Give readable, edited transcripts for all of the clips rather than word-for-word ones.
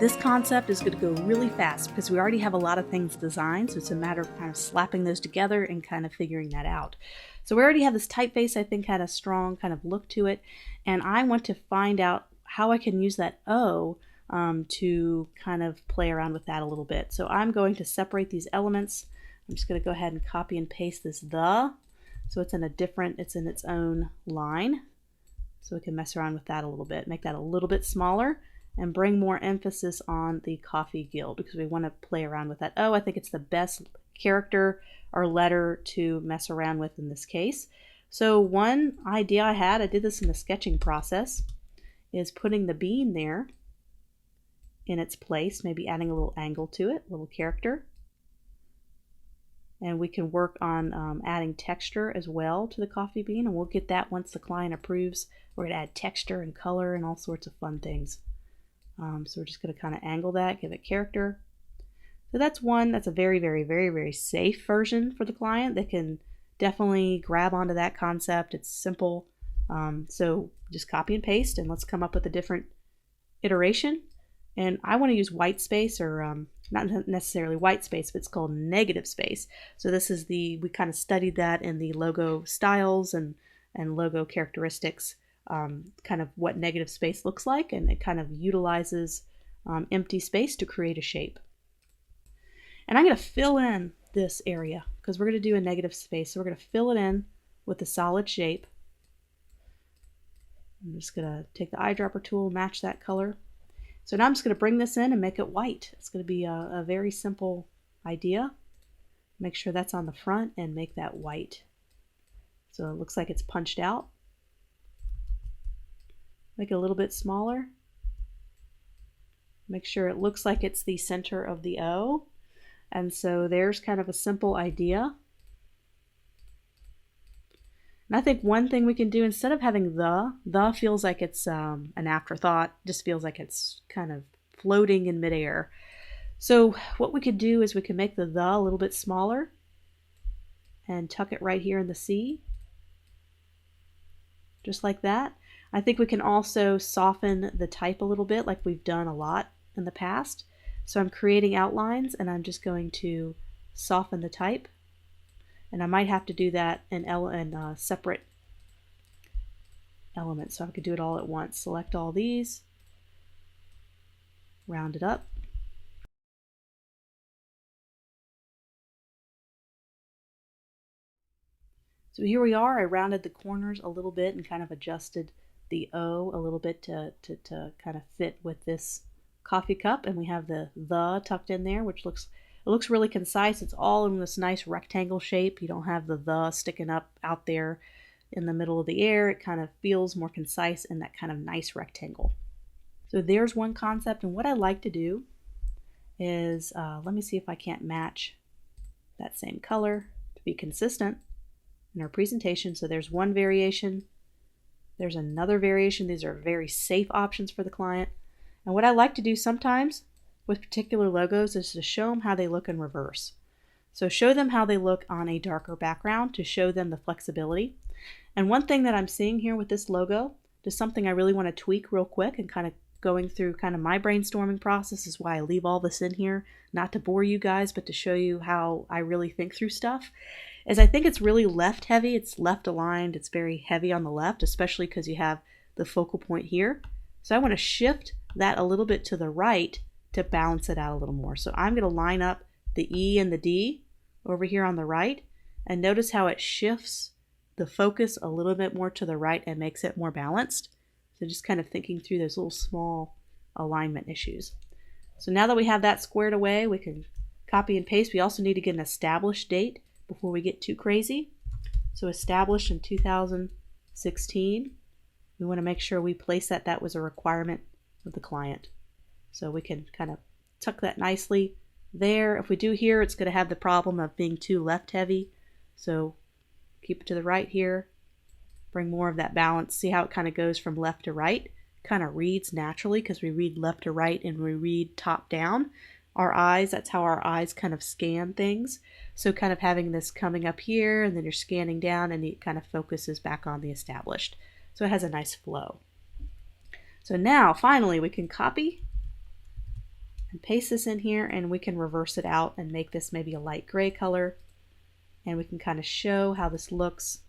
This concept is going to go really fast because we already have a lot of things designed, so it's a matter of kind of slapping those together and kind of figuring that out. So we already have this typeface, I think, had a strong kind of look to it, and I want to find out how I can use that O to kind of play around with that a little bit. So I'm going to separate these elements. I'm just going to go ahead and copy and paste this the, so it's in its own line. So we can mess around with that a little bit, make that a little bit smaller, and bring more emphasis on the coffee guild because we want to play around with that. Oh, I think it's the best character or letter to mess around with in this case. So one idea I did this in the sketching process, is putting the bean there in its place, maybe adding a little angle to it, a little character. And we can work on adding texture as well to the coffee bean, and we'll get that once the client approves. We're going to add texture and color and all sorts of fun things. So we're just going to kind of angle that, give it character. So that's a very, very, very, very safe version for the client. They can definitely grab onto that concept. It's simple. So just copy and paste, and let's come up with a different iteration. And I want to use white space, or not necessarily white space, but it's called negative space. So this is we kind of studied that in the logo styles and logo characteristics, kind of what negative space looks like, and it kind of utilizes empty space to create a shape. And I'm going to fill in this area because we're going to do a negative space. So we're going to fill it in with a solid shape. I'm just going to take the eyedropper tool, match that color. So now I'm just going to bring this in and make it white. It's going to be a very simple idea. Make sure that's on the front and make that white. So it looks like it's punched out. Make it a little bit smaller. Make sure it looks like it's the center of the O. And so there's kind of a simple idea. And I think one thing we can do, instead of having the feels like it's an afterthought, just feels like it's kind of floating in midair. So what we could do is we can make the a little bit smaller and tuck it right here in the C, just like that. I think we can also soften the type a little bit, like we've done a lot in the past. So I'm creating outlines, and I'm just going to soften the type. And I might have to do that in separate elements, so I could do it all at once. Select all these, round it up. So here we are. I rounded the corners a little bit and kind of adjusted the O a little bit to kind of fit with this coffee cup, and we have the tucked in there, which looks really concise. It's all in this nice rectangle shape. You don't have the sticking up out there in the middle of the air. It kind of feels more concise in that kind of nice rectangle. So there's one concept, and what I like to do is, let me see if I can't match that same color to be consistent in our presentation. So there's one variation. There's another variation. These are very safe options for the client. And what I like to do sometimes with particular logos is to show them how they look in reverse. So show them how they look on a darker background to show them the flexibility. And one thing that I'm seeing here with this logo, just something I really want to tweak real quick, and kind of going through kind of my brainstorming process is why I leave all this in here, not to bore you guys, but to show you how I really think through stuff, is I think it's really left heavy. It's left aligned. It's very heavy on the left, especially because you have the focal point here. So I want to shift that a little bit to the right to balance it out a little more. So I'm going to line up the E and the D over here on the right, and notice how it shifts the focus a little bit more to the right and makes it more balanced. So just kind of thinking through those little small alignment issues. So now that we have that squared away, we can copy and paste. We also need to get an established date before we get too crazy. So established in 2016. We want to make sure we place that was a requirement of the client. So we can kind of tuck that nicely there. If we do here, it's going to have the problem of being too left heavy. So keep it to the right here. Bring more of that balance. See how it kind of goes from left to right. Kind of reads naturally because we read left to right and we read top down. Our eyes, that's how our eyes kind of scan things. So kind of having this coming up here, and then you're scanning down, and it kind of focuses back on the established. So it has a nice flow. So now finally we can copy and paste this in here, and we can reverse it out and make this maybe a light gray color, and we can kind of show how this looks.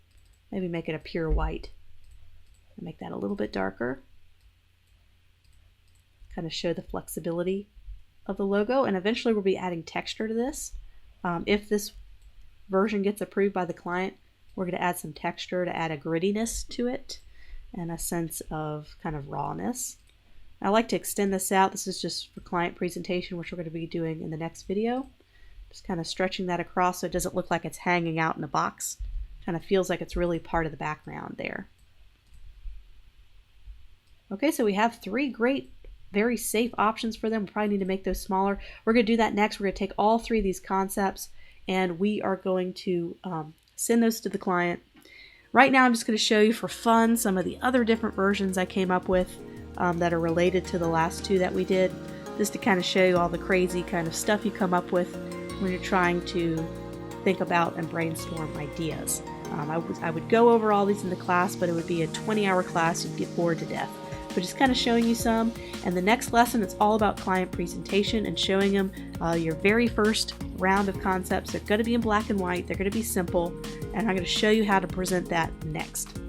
Maybe make it a pure white and make that a little bit darker. Kind of show the flexibility of the logo, and eventually we'll be adding texture to this. If this version gets approved by the client, we're going to add some texture to add a grittiness to it and a sense of kind of rawness. I like to extend this out. This is just for client presentation, which we're going to be doing in the next video. Just kind of stretching that across so it doesn't look like it's hanging out in a box. Kind of feels like it's really part of the background there. Okay, so we have 3 great, very safe options for them. We probably need to make those smaller. We're going to do that next. We're going to take all 3 of these concepts and we are going to send those to the client. Right now I'm just going to show you for fun some of the other different versions I came up with that are related to the last 2 that we did, just to kind of show you all the crazy kind of stuff you come up with when you're trying to think about and brainstorm ideas. I would go over all these in the class, but it would be a 20-hour class. You'd get bored to death. But just kind of showing you some. And the next lesson is all about client presentation and showing them your very first round of concepts. They're going to be in black and white. They're going to be simple. And I'm going to show you how to present that next.